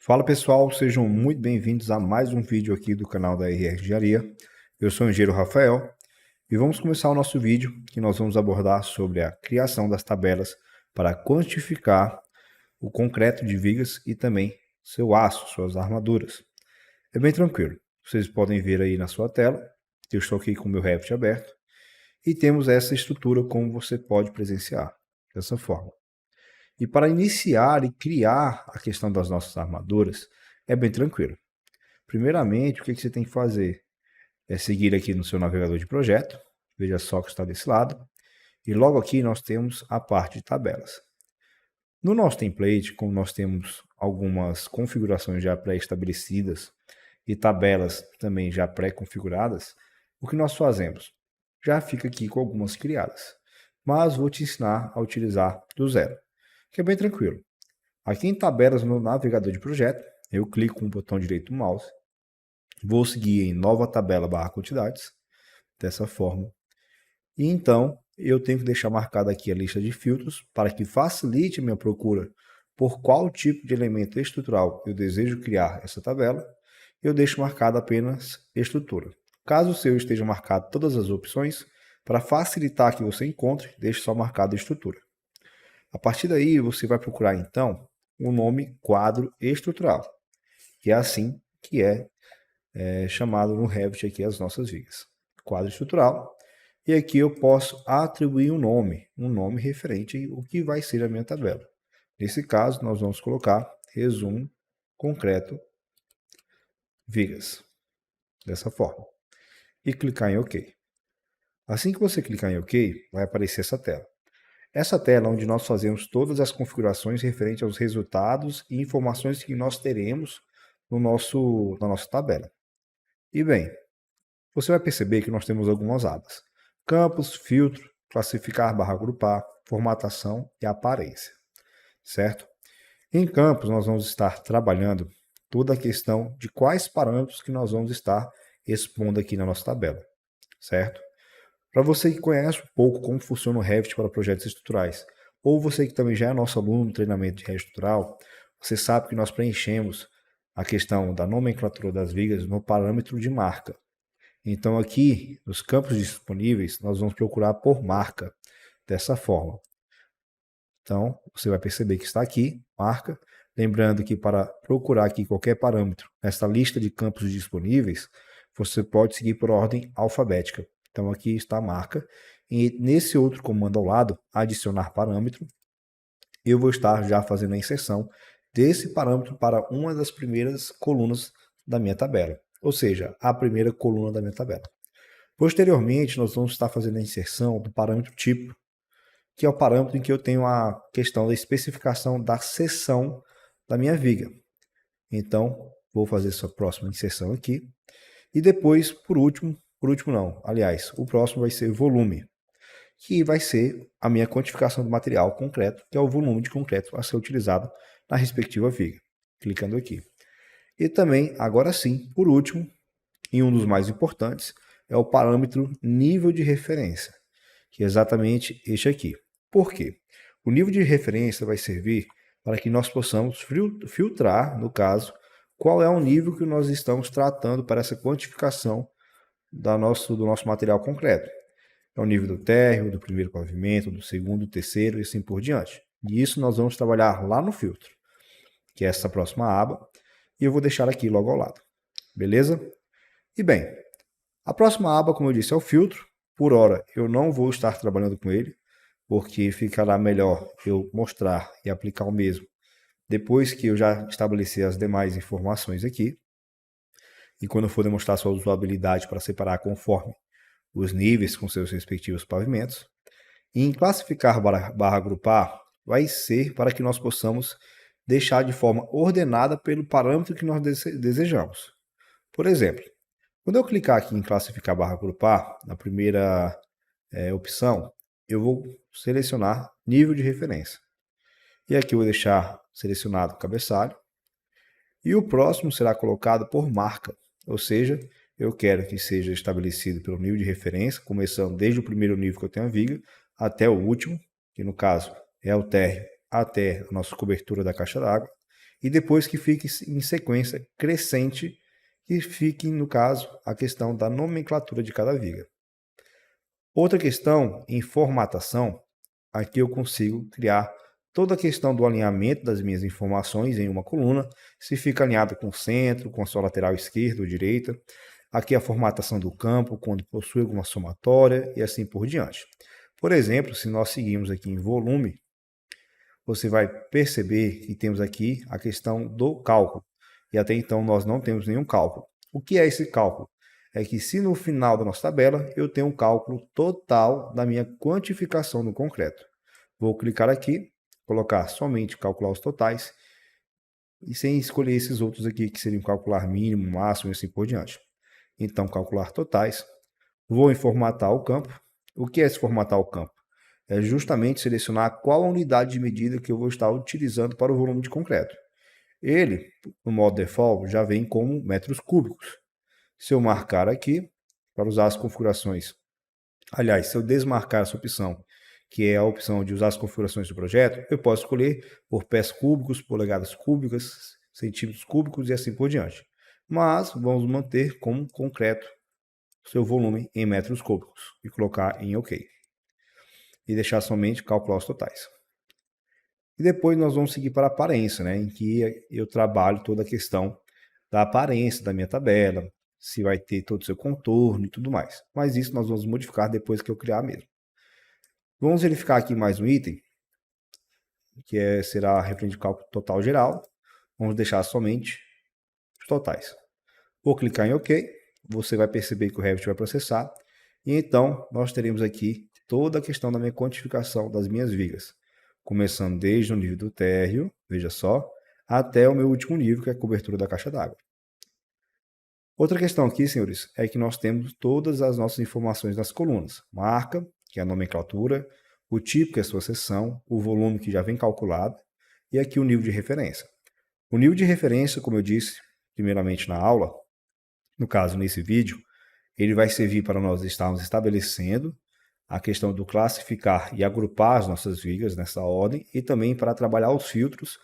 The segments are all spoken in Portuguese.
Fala pessoal, sejam muito bem-vindos a mais um vídeo aqui do canal da RR Engenharia. Eu sou o engenheiro Rafael e vamos começar o nosso vídeo que nós vamos abordar sobre a criação das tabelas para quantificar o concreto de vigas e também seu aço, suas armaduras. É bem tranquilo, vocês podem ver aí na sua tela, eu estou aqui com o meu Revit aberto e temos essa estrutura como você pode presenciar, dessa forma. E para iniciar e criar a questão das nossas armaduras, é bem tranquilo. Primeiramente, o que você tem que fazer? É seguir aqui no seu navegador de projeto, veja só que está desse lado, e logo aqui nós temos a parte de tabelas. No nosso template, como nós temos algumas configurações já pré-estabelecidas e tabelas também já pré-configuradas, o que nós fazemos? Já fica aqui com algumas criadas, mas vou te ensinar a utilizar do zero, que é bem tranquilo. Aqui em tabelas no navegador de projeto, eu clico com o botão direito do mouse, vou seguir em nova tabela barra quantidades, dessa forma. E então eu tenho que deixar marcada aqui a lista de filtros para que facilite a minha procura por qual tipo de elemento estrutural eu desejo criar essa tabela. Eu deixo marcado apenas estrutura. Caso o seu esteja marcado todas as opções, para facilitar que você encontre, deixe só marcado estrutura. A partir daí você vai procurar então o nome quadro estrutural, que é assim que é chamado no Revit aqui as nossas vigas. Quadro estrutural. E aqui eu posso atribuir um nome referente ao que vai ser a minha tabela. Nesse caso, nós vamos colocar resumo concreto vigas, dessa forma. E clicar em OK. Assim que você clicar em OK, vai aparecer essa tela. Essa tela é onde nós fazemos todas as configurações referentes aos resultados e informações que nós teremos na nossa tabela. E bem, você vai perceber que nós temos algumas abas. Campos, filtro, classificar barra agrupar, formatação e aparência, certo? Em campos, nós vamos estar trabalhando toda a questão de quais parâmetros que nós vamos estar expondo aqui na nossa tabela, certo? Para você que conhece um pouco como funciona o Revit para projetos estruturais, ou você que também já é nosso aluno no treinamento de Revit estrutural, você sabe que nós preenchemos a questão da nomenclatura das vigas no parâmetro de marca. Então aqui, nos campos disponíveis, nós vamos procurar por marca, dessa forma. Então, você vai perceber que está aqui, marca. Lembrando que para procurar aqui qualquer parâmetro nesta lista de campos disponíveis, você pode seguir por ordem alfabética. Então aqui está a marca. E nesse outro comando ao lado, adicionar parâmetro, eu vou estar já fazendo a inserção desse parâmetro para uma das primeiras colunas da minha tabela. Ou seja, a primeira coluna da minha tabela. Posteriormente, nós vamos estar fazendo a inserção do parâmetro tipo, que é o parâmetro em que eu tenho a questão da especificação da seção da minha viga. Então, vou fazer essa próxima inserção aqui. E depois, por último não, aliás, o próximo vai ser volume, que vai ser a minha quantificação do material concreto, que é o volume de concreto a ser utilizado na respectiva viga. Clicando aqui. E também, agora sim, por último, e um dos mais importantes, é o parâmetro nível de referência, que é exatamente este aqui. Por quê? O nível de referência vai servir para que nós possamos filtrar, no caso, qual é o nível que nós estamos tratando para essa quantificação do nosso material concreto. É o nível do térreo, do primeiro pavimento, do segundo, do terceiro e assim por diante. E isso nós vamos trabalhar lá no filtro, que é essa próxima aba, e eu vou deixar aqui logo ao lado. Beleza? E bem, a próxima aba, como eu disse, é o filtro. Por hora, eu não vou estar trabalhando com ele, porque ficará melhor eu mostrar e aplicar o mesmo depois que eu já estabelecer as demais informações aqui. E quando eu for demonstrar sua usabilidade para separar conforme os níveis com seus respectivos pavimentos. E em classificar barra agrupar, vai ser para que nós possamos deixar de forma ordenada pelo parâmetro que nós desejamos. Por exemplo, quando eu clicar aqui em classificar barra agrupar, na primeira opção, eu vou selecionar nível de referência. E aqui eu vou deixar selecionado o cabeçalho. E o próximo será colocado por marca, ou seja, eu quero que seja estabelecido pelo nível de referência, começando desde o primeiro nível que eu tenho a viga, até o último, que no caso é o térreo, até a nossa cobertura da caixa d'água. e depois que fique em sequência crescente, que fique, no caso, a questão da nomenclatura de cada viga. Outra questão, em formatação, aqui eu consigo criar toda a questão do alinhamento das minhas informações em uma coluna, se fica alinhado com o centro, com a sua lateral esquerda ou direita. Aqui a formatação do campo, quando possui alguma somatória e assim por diante. Por exemplo, se nós seguirmos aqui em volume, você vai perceber que temos aqui a questão do cálculo. E até então nós não temos nenhum cálculo. O que é esse cálculo? É que se no final da nossa tabela eu tenho um cálculo total da minha quantificação no concreto. Vou clicar aqui, colocar somente calcular os totais, e sem escolher esses outros aqui, que seriam calcular mínimo, máximo e assim por diante. Então, calcular totais. Vou em formatar o campo. O que é esse formatar o campo? É justamente selecionar qual a unidade de medida que eu vou estar utilizando para o volume de concreto. Ele, no modo default, já vem como metros cúbicos. Se eu marcar aqui, para usar as configurações, aliás, se eu desmarcar essa opção, que é a opção de usar as configurações do projeto, eu posso escolher por pés cúbicos, polegadas cúbicas, centímetros cúbicos e assim por diante. Mas vamos manter como concreto seu volume em metros cúbicos e colocar em OK. E deixar somente calcular os totais. E depois nós vamos seguir para a aparência, né, em que eu trabalho toda a questão da aparência da minha tabela, se vai ter todo o seu contorno e tudo mais. Mas isso nós vamos modificar depois que eu criar mesmo. Vamos verificar aqui mais um item, que será referente ao cálculo total geral. Vamos deixar somente os totais. Vou clicar em OK. Você vai perceber que o Revit vai processar. E então nós teremos aqui toda a questão da minha quantificação das minhas vigas. Começando desde o nível do térreo, veja só, até o meu último nível, que é a cobertura da caixa d'água. Outra questão aqui, senhores, é que nós temos todas as nossas informações nas colunas. Marca, que é a nomenclatura, o tipo, que é a sua seção, o volume, que já vem calculado, e aqui o nível de referência. O nível de referência, como eu disse primeiramente na aula, no caso nesse vídeo, ele vai servir para nós estarmos estabelecendo a questão do classificar e agrupar as nossas vigas nessa ordem e também para trabalhar os filtros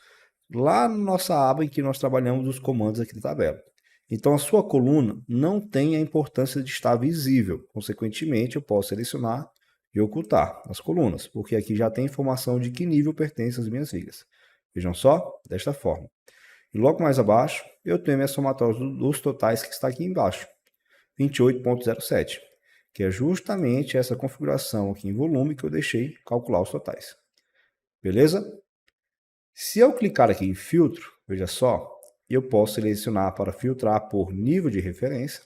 lá na nossa aba em que nós trabalhamos os comandos aqui da tabela. Então a sua coluna não tem a importância de estar visível, consequentemente eu posso selecionar e ocultar as colunas, porque aqui já tem informação de que nível pertence as minhas vigas. Vejam só, desta forma. E logo mais abaixo, eu tenho minha somatória dos totais que está aqui embaixo, 28,07, que é justamente essa configuração aqui em volume que eu deixei calcular os totais. Beleza? Se eu clicar aqui em filtro, veja só, eu posso selecionar para filtrar por nível de referência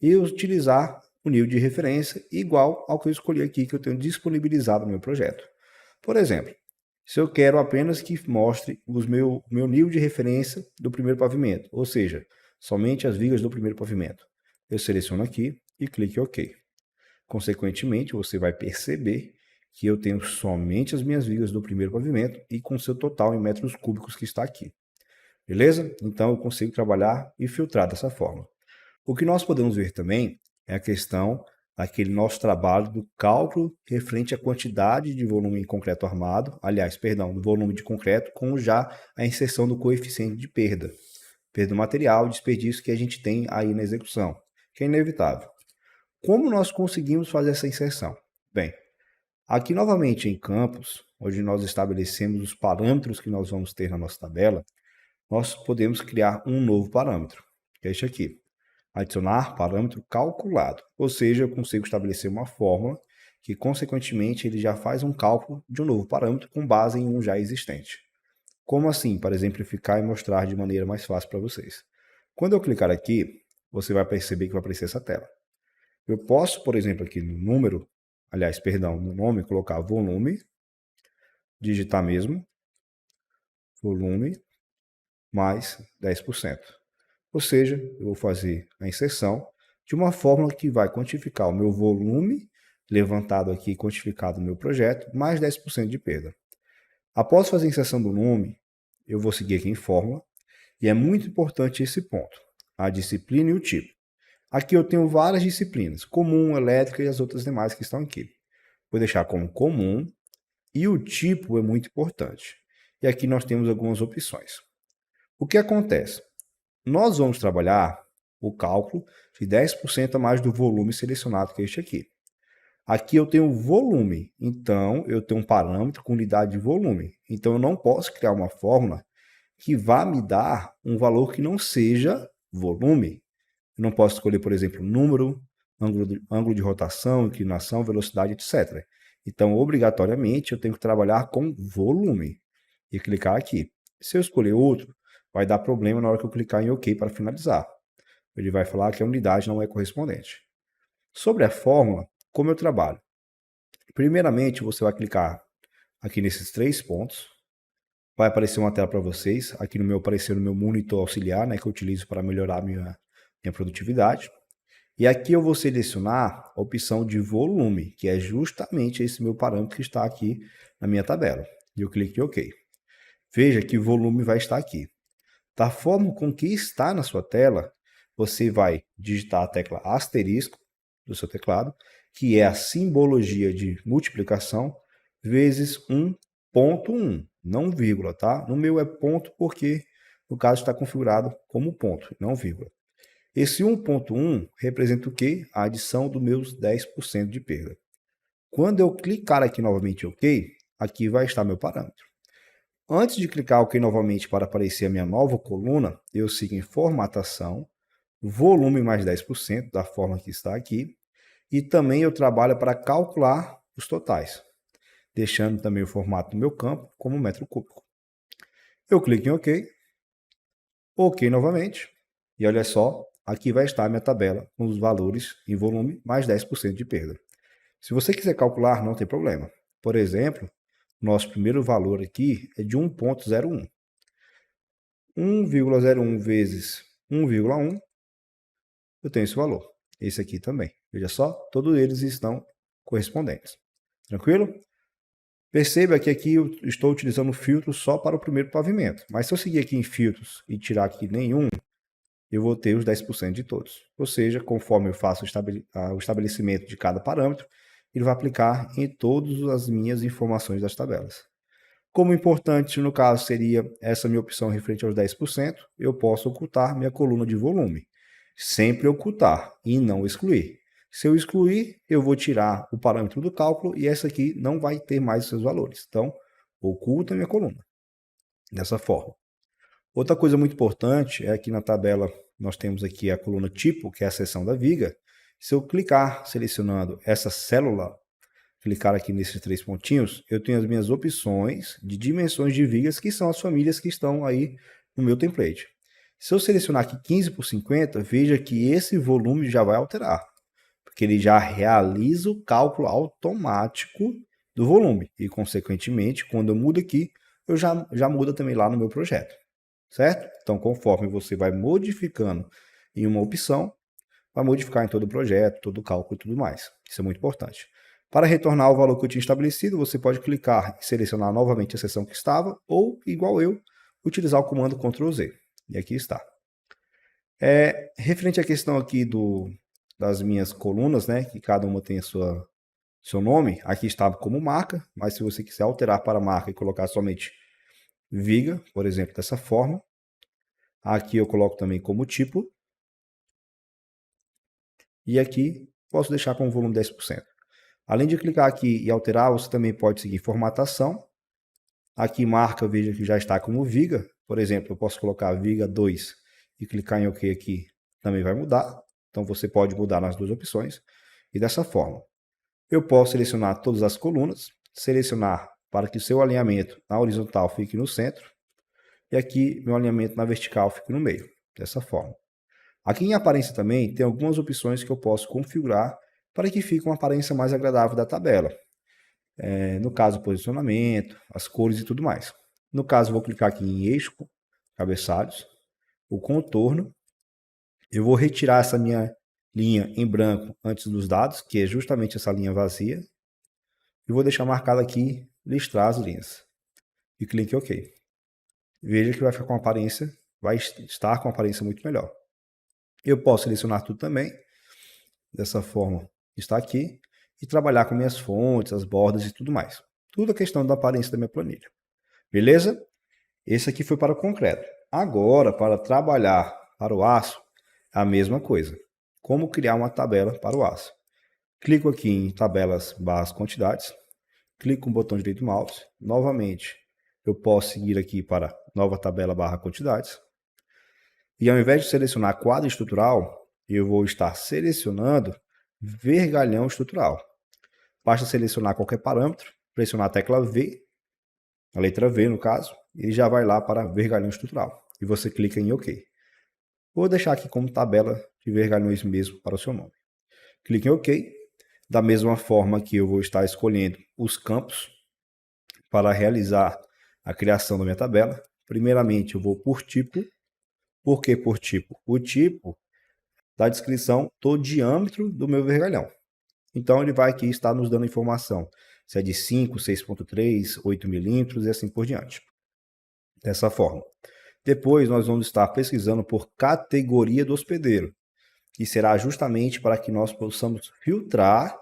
e utilizar o nível de referência igual ao que eu escolhi aqui, que eu tenho disponibilizado no meu projeto. Por exemplo, se eu quero apenas que mostre o meu nível de referência do primeiro pavimento, ou seja, somente as vigas do primeiro pavimento, eu seleciono aqui e clico em OK. Consequentemente, você vai perceber que eu tenho somente as minhas vigas do primeiro pavimento e com seu total em metros cúbicos que está aqui. Beleza? Então eu consigo trabalhar e filtrar dessa forma. O que nós podemos ver também é a questão daquele nosso trabalho do cálculo referente à quantidade de volume em concreto armado, aliás, perdão, do volume de concreto com já a inserção do coeficiente de perda do material, desperdício que a gente tem aí na execução, que é inevitável. Como nós conseguimos fazer essa inserção? Bem, aqui novamente em campos, onde nós estabelecemos os parâmetros que nós vamos ter na nossa tabela, nós podemos criar um novo parâmetro, que é este aqui. Adicionar parâmetro calculado, ou seja, eu consigo estabelecer uma fórmula que, consequentemente, ele já faz um cálculo de um novo parâmetro com base em um já existente. Como assim? Para exemplificar e mostrar de maneira mais fácil para vocês. Quando eu clicar aqui, você vai perceber que vai aparecer essa tela. Eu posso, por exemplo, aqui no número, aliás, perdão, no nome, colocar volume, digitar mesmo, volume, mais 10%. Ou seja, eu vou fazer a inserção de uma fórmula que vai quantificar o meu volume, levantado aqui, quantificado no meu projeto, mais 10% de perda. Após fazer a inserção do nome, eu vou seguir aqui em fórmula, e é muito importante esse ponto, a disciplina e o tipo. Aqui eu tenho várias disciplinas, comum, elétrica e as outras demais que estão aqui. Vou deixar como comum, e o tipo é muito importante. E aqui nós temos algumas opções. O que acontece? Nós vamos trabalhar o cálculo de 10% a mais do volume selecionado, que é este aqui. Aqui eu tenho volume, então eu tenho um parâmetro com unidade de volume. Então eu não posso criar uma fórmula que vá me dar um valor que não seja volume. Eu não posso escolher, por exemplo, número, ângulo de rotação, inclinação, velocidade, etc. Então, obrigatoriamente, eu tenho que trabalhar com volume e clicar aqui. Se eu escolher outro, vai dar problema na hora que eu clicar em OK para finalizar. Ele vai falar que a unidade não é correspondente. Sobre a fórmula, como eu trabalho? Primeiramente, você vai clicar aqui nesses 3 pontos. Vai aparecer uma tela para vocês. Aqui no meu apareceu no meu monitor auxiliar, né, que eu utilizo para melhorar minha produtividade. E aqui eu vou selecionar a opção de volume, que é justamente esse meu parâmetro que está aqui na minha tabela. E eu clico em OK. Veja que o volume vai estar aqui. Da forma com que está na sua tela, você vai digitar a tecla asterisco do seu teclado, que é a simbologia de multiplicação, vezes 1,1, não vírgula, tá? No meu é ponto porque, no caso, está configurado como ponto, não vírgula. Esse 1,1 representa o quê? A adição dos meus 10% de perda. Quando eu clicar aqui novamente em OK, aqui vai estar meu parâmetro. Antes de clicar OK novamente para aparecer a minha nova coluna, eu sigo em formatação, volume mais 10%, da forma que está aqui, e também eu trabalho para calcular os totais, deixando também o formato do meu campo como metro cúbico. Eu clico em OK, OK novamente, e olha só, aqui vai estar a minha tabela com os valores em volume mais 10% de perda. Se você quiser calcular, não tem problema. Por exemplo, nosso primeiro valor aqui é de 1,01. 1,01 vezes 1,1, eu tenho esse valor. Esse aqui também. Veja só, todos eles estão correspondentes. Tranquilo? Perceba que aqui eu estou utilizando o filtro só para o primeiro pavimento. Mas se eu seguir aqui em filtros e tirar aqui nenhum, eu vou ter os 10% de todos. Ou seja, conforme eu faço o estabelecimento de cada parâmetro, ele vai aplicar em todas as minhas informações das tabelas. Como importante, no caso, seria essa minha opção referente aos 10%, eu posso ocultar minha coluna de volume. Sempre ocultar e não excluir. Se eu excluir, eu vou tirar o parâmetro do cálculo e essa aqui não vai ter mais os seus valores. Então, oculta minha coluna. Dessa forma. Outra coisa muito importante é que na tabela nós temos aqui a coluna tipo, que é a seção da viga. Se eu clicar selecionando essa célula, clicar aqui nesses 3 pontinhos, eu tenho as minhas opções de dimensões de vigas, que são as famílias que estão aí no meu template. Se eu selecionar aqui 15 por 50, veja que esse volume já vai alterar, porque ele já realiza o cálculo automático do volume. E, consequentemente, quando eu mudo aqui, eu já muda também lá no meu projeto. Certo? Então, conforme você vai modificando em uma opção, vai modificar em todo o projeto, todo o cálculo e tudo mais. Isso é muito importante. Para retornar ao valor que eu tinha estabelecido, você pode clicar e selecionar novamente a seção que estava, ou, igual eu, utilizar o comando Ctrl Z. E aqui está. Referente à questão aqui das minhas colunas, né, que cada uma tem seu nome, aqui estava como marca, mas se você quiser alterar para marca e colocar somente viga, por exemplo, dessa forma, aqui eu coloco também como tipo, e aqui posso deixar com o volume 10%. Além de clicar aqui e alterar, você também pode seguir formatação. Aqui marca, veja que já está como viga. Por exemplo, eu posso colocar viga 2 e clicar em OK aqui, também vai mudar. Então você pode mudar nas duas opções. E dessa forma, eu posso selecionar todas as colunas, selecionar para que o seu alinhamento na horizontal fique no centro. E aqui meu alinhamento na vertical fique no meio, dessa forma. Aqui em aparência também tem algumas opções que eu posso configurar para que fique uma aparência mais agradável da tabela. No caso, posicionamento, as cores e tudo mais. No caso, vou clicar aqui em eixo, cabeçalhos, o contorno. Eu vou retirar essa minha linha em branco antes dos dados, que é justamente essa linha vazia. E vou deixar marcado aqui, listrar as linhas. E clique em OK. Veja que vai ficar com aparência, vai estar com uma aparência muito melhor. Eu posso selecionar tudo também, dessa forma está aqui, e trabalhar com minhas fontes, as bordas e tudo mais. Tudo a questão da aparência da minha planilha. Beleza? Esse aqui foi para o concreto. Agora, para trabalhar para o aço, é a mesma coisa. Como criar uma tabela para o aço? Clico aqui em tabelas barras quantidades, clico com o botão direito do mouse, novamente eu posso seguir aqui para nova tabela barra quantidades, e ao invés de selecionar quadro estrutural, eu vou estar selecionando vergalhão estrutural. Basta selecionar qualquer parâmetro, pressionar a tecla V, a letra V no caso, e já vai lá para vergalhão estrutural. E você clica em OK. Vou deixar aqui como tabela de vergalhões mesmo para o seu nome. Clique em OK. Da mesma forma que eu vou estar escolhendo os campos para realizar a criação da minha tabela. Primeiramente, eu vou por tipo. Por que por tipo? O tipo da descrição do diâmetro do meu vergalhão. Então, ele vai aqui estar nos dando informação se é de 5, 6.3, 8 milímetros e assim por diante. Dessa forma. Depois, nós vamos estar pesquisando por categoria do hospedeiro, que será justamente para que nós possamos filtrar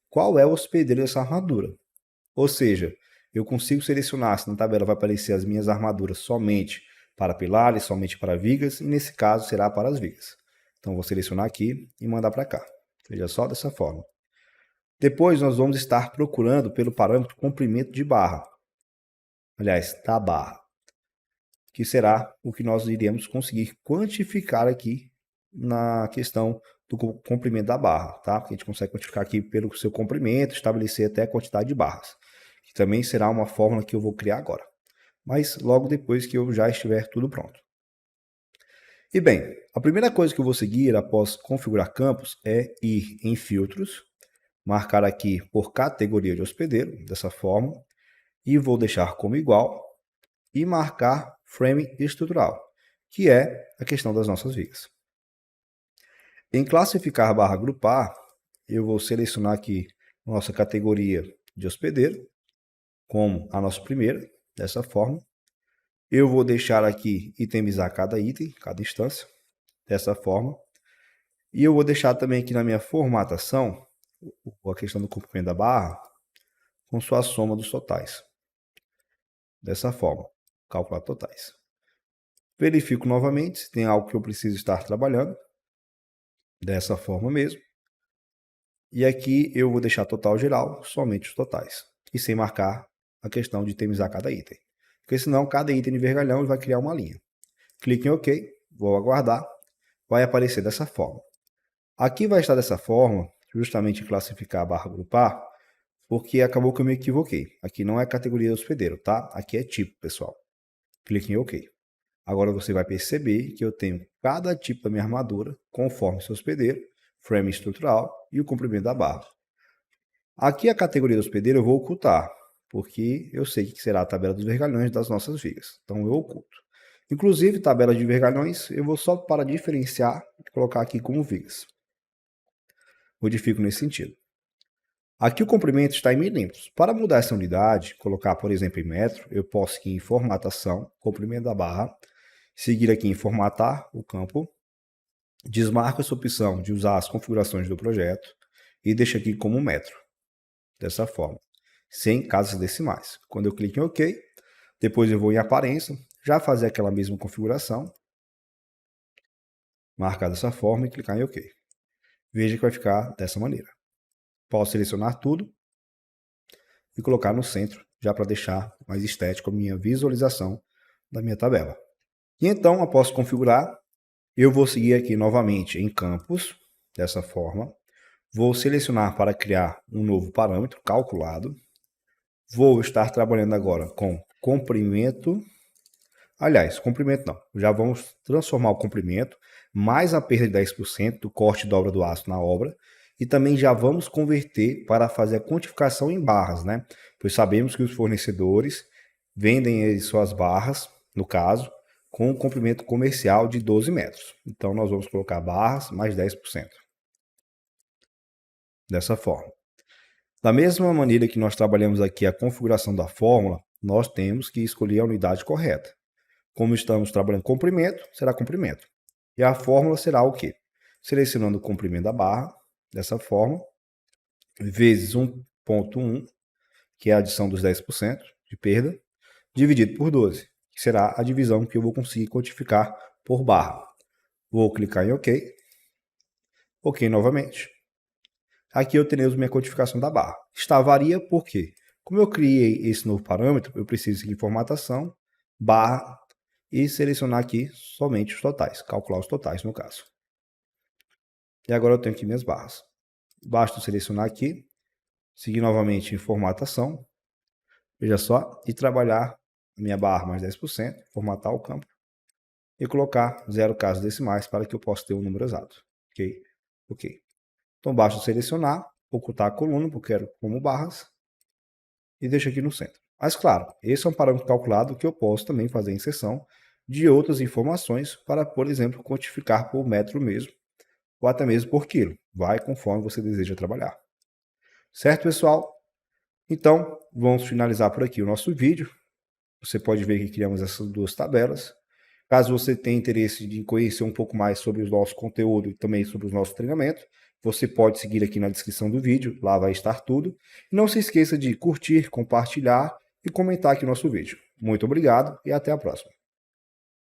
qual é o hospedeiro dessa armadura. Ou seja, eu consigo selecionar se na tabela vai aparecer as minhas armaduras somente para pilares, somente para vigas, e nesse caso será para as vigas. Então, vou selecionar aqui e mandar para cá. Veja só dessa forma. Depois, nós vamos estar procurando pelo parâmetro comprimento de barra. Aliás, da barra. Que será o que nós iremos conseguir quantificar aqui na questão do comprimento da barra, tá? Porque a gente consegue quantificar aqui pelo seu comprimento, estabelecer até a quantidade de barras, que também será uma fórmula que eu vou criar agora, mas logo depois que eu já estiver tudo pronto. E bem, a primeira coisa que eu vou seguir após configurar campos é ir em filtros, marcar aqui por categoria de hospedeiro, dessa forma, e vou deixar como igual, e marcar frame estrutural, que é a questão das nossas vigas. Em classificar barra agrupar, eu vou selecionar aqui nossa categoria de hospedeiro, como a nossa primeira, dessa forma. Eu vou deixar aqui itemizar cada item, cada instância, dessa forma. E eu vou deixar também aqui na minha formatação, a questão do comprimento da barra, com sua soma dos totais. Dessa forma, calcular totais. Verifico novamente se tem algo que eu preciso estar trabalhando, dessa forma mesmo. E aqui eu vou deixar total geral, somente os totais. E sem marcar a questão de itemizar cada item. Porque senão cada item de vergalhão vai criar uma linha. Clique em OK, vou aguardar. Vai aparecer dessa forma. Aqui vai estar dessa forma, justamente classificar barra agrupar, porque acabou que eu me equivoquei. Aqui não é categoria hospedeiro, tá? Aqui é tipo, pessoal. Clique em OK. Agora você vai perceber que eu tenho cada tipo da minha armadura, conforme seu hospedeiro, frame estrutural e o comprimento da barra. Aqui a categoria do hospedeiro eu vou ocultar, porque eu sei que será a tabela dos vergalhões das nossas vigas. Então eu oculto. Inclusive, tabela de vergalhões, eu vou só para diferenciar, colocar aqui como vigas. Modifico nesse sentido. Aqui o comprimento está em milímetros. Para mudar essa unidade, colocar, por exemplo, em metro, eu posso ir em formatação, comprimento da barra, seguir aqui em formatar o campo, desmarco essa opção de usar as configurações do projeto e deixo aqui como metro. Dessa forma, sem casas decimais. Quando eu clico em OK, depois eu vou em aparência, já fazer aquela mesma configuração, marcar dessa forma e clicar em OK. Veja que vai ficar dessa maneira. Posso selecionar tudo e colocar no centro, já para deixar mais estético a minha visualização da minha tabela. E então, após configurar, eu vou seguir aqui novamente em campos, dessa forma. Vou selecionar para criar um novo parâmetro calculado. Vou estar trabalhando agora com comprimento. Aliás, comprimento não. Já vamos transformar o comprimento mais a perda de 10% do corte e dobra do aço na obra. E também já vamos converter para fazer a quantificação em barras, né? Pois sabemos que os fornecedores vendem suas barras, no caso, com um comprimento comercial de 12 metros. Então, nós vamos colocar barras mais 10%. Dessa forma. Da mesma maneira que nós trabalhamos aqui a configuração da fórmula, nós temos que escolher a unidade correta. Como estamos trabalhando comprimento, será comprimento. E a fórmula será o quê? Selecionando o comprimento da barra, dessa forma, vezes 1,1, que é a adição dos 10% de perda, dividido por 12, que será a divisão que eu vou conseguir quantificar por barra. Vou clicar em OK. OK novamente. Aqui eu terei minha quantificação da barra. Está varia por quê? Como eu criei esse novo parâmetro, eu preciso seguir formatação, barra, e selecionar aqui somente os totais, calcular os totais no caso. E agora eu tenho aqui minhas barras. Basta selecionar aqui, seguir novamente em formatação, veja só, e trabalhar minha barra mais 10%, formatar o campo, e colocar 0 casos decimais para que eu possa ter um número exato. Ok? Ok. Então basta selecionar, ocultar a coluna, porque eu quero como barras, e deixo aqui no centro. Mas claro, esse é um parâmetro calculado que eu posso também fazer inserção de outras informações para, por exemplo, quantificar por metro mesmo, ou até mesmo por quilo. Vai conforme você deseja trabalhar. Certo, pessoal? Então, vamos finalizar por aqui o nosso vídeo. Você pode ver que criamos essas duas tabelas. Caso você tenha interesse em conhecer um pouco mais sobre o nosso conteúdo e também sobre o nosso treinamento, você pode seguir aqui na descrição do vídeo, lá vai estar tudo. E não se esqueça de curtir, compartilhar e comentar aqui o nosso vídeo. Muito obrigado e até a próxima.